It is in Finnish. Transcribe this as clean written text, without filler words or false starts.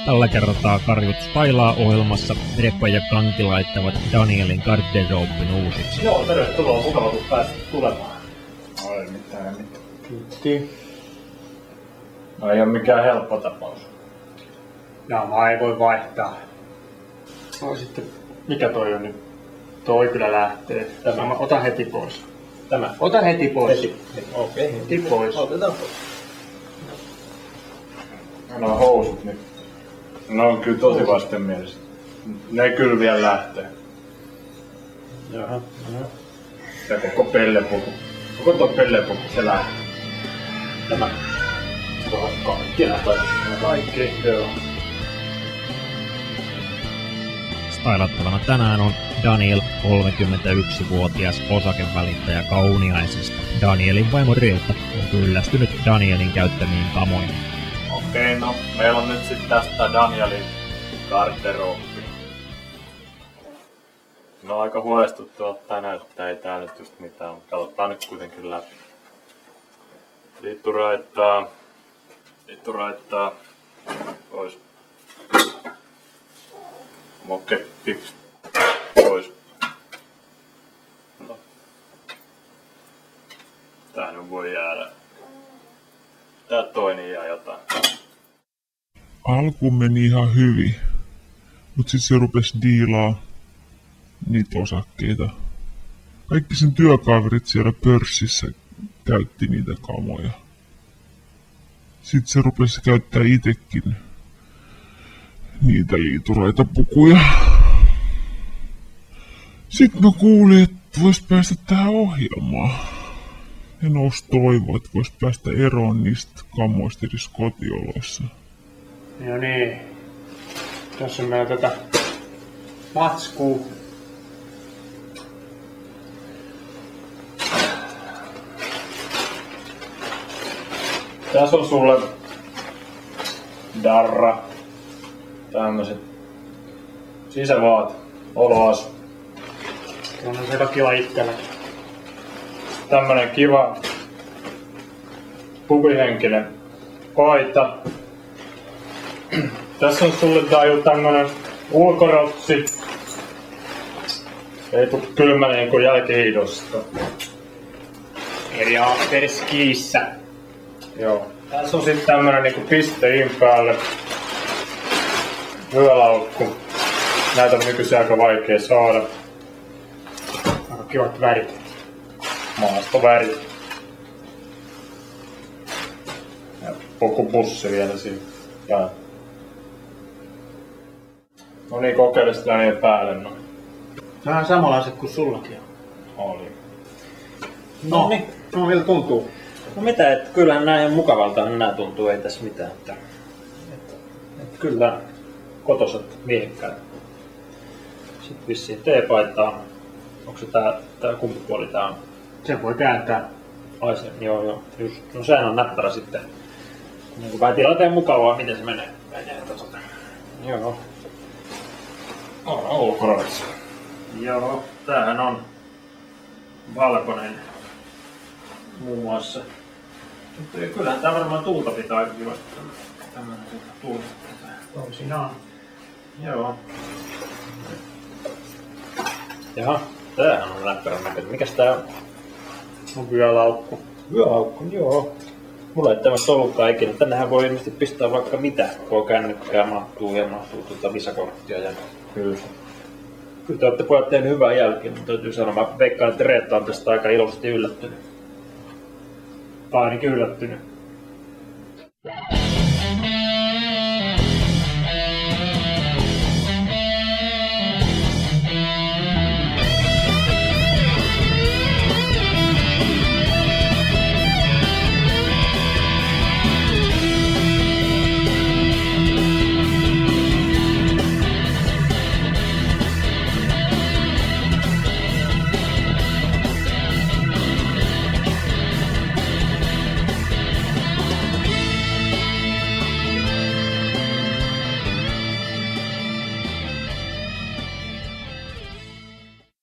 Tällä kertaa Karjutus pailaa ohjelmassa Reppa ja Kanki laittavat Danielin garderobin uusiksi. Joo, tervetuloa. Mukava, kun pääsit tulemaan. Ei mitään. Kiitti. No ei oo mikään helppo tapaus. Naamaa ei voi vaihtaa. No sitten, mikä toi on nyt? Toi kyllä lähtee. Tämä. Ota heti pois. Tämä. Ota heti pois. Heti. Okei. Heti pois. Otetaan pois. No housut nyt. Ne on kyllä tosi vastenmieliset. Ne kyllä vielä lähtee. Jaha. Ja koko pellepuku. Koko tuo pellepuku se lähtee. Tämä. Kaikki lähtee. Kaikki, joo. Stylattavana tänään on Daniel, 31-vuotias osakevälittäjä Kauniaisista. Danielin vaimo Rilta on kyllästynyt Danielin käyttämiin kamoihin. Okei, no meillä on nyt sitten tästä Danielin garderobi. No aika huolestuttavalta näyttää, ei tää nyt just mitään, mutta katsotaan nyt kuitenkin läpi. Liittu raittaa, pois. Moketti, pois. No. Tää nyt voi jäädä. Tää toinen jää jotain. Alkuun meni ihan hyvin, mut sit se rupes diilaa niitä osakkeita. Kaikki sen työkaverit siellä pörssissä käytti niitä kamoja. Sit se rupes käyttää itekin niitä liituraita pukuja. Sit mä kuulin, että vois päästä tähän ohjelmaan. Ja nousi toivo, että vois päästä eroon niistä kamoista edes kotioloissa. No niin. Tässä on meillä tätä matskua. Tässä on sulle darra. Tämmöset sisävaat, oloas. On se kiva itsellä. Tämmönen kiva pubihenkinen paita. Tässä on sulle taju tämmönen ulkorotsi. Ei tuu kylmä niinku jälkihiidosta. Eri afterskiissä. Joo. Tässä on sitten tämmönen niinku pisteen päälle vyölaukku. Näitä on nykyisin aika vaikea saada. Aika kivat värit. Maastovärit. Ja pukupussi vielä siinä. Ja no niin, kokeile sitä niin päälle. No. Vähän samanlaiset kuin sullakin on. Oli. No miltä tuntuu? No mitä, että kyllähän nää ihan mukavalta nää tuntuu, ei tässä mitään. Että Kyllä kotoset miehekkäät. sitten vissiin teepaitaa. Onko se tää kumpi puoli tää on? Sen voi kääntää. Ai se, joo, just. No sehän on näppärä sitten. Niin kuin vähän tilanteen mukavaa, miten se menee. Joo. Ulkoraissa. Joo, tämähän on valkoinen muun muassa. Mutta kyllähän tää varmaan tulta pitää aika kivasti. Tämmönen tulta pitää. Toisinaan. Joo. Jaha, tämähän on läppärän näköinen. Mikäs tää on? On vyölaukku. Vyölaukku, joo. Mulla ei tämmöstä ollutkaan ikinä. Tännehän voi ilmeisesti pistää vaikka mitä. Voi kännykkää mahtuu ja mahtuu visakorttia. Ja Kyllä. kyllä te olette pojat tehnyt hyvää jälkeen, mutta täytyy sanoa, mä veikkaan, että Reetta on tästä aika iloisesti yllättynyt. Tai ainakin yllättynyt.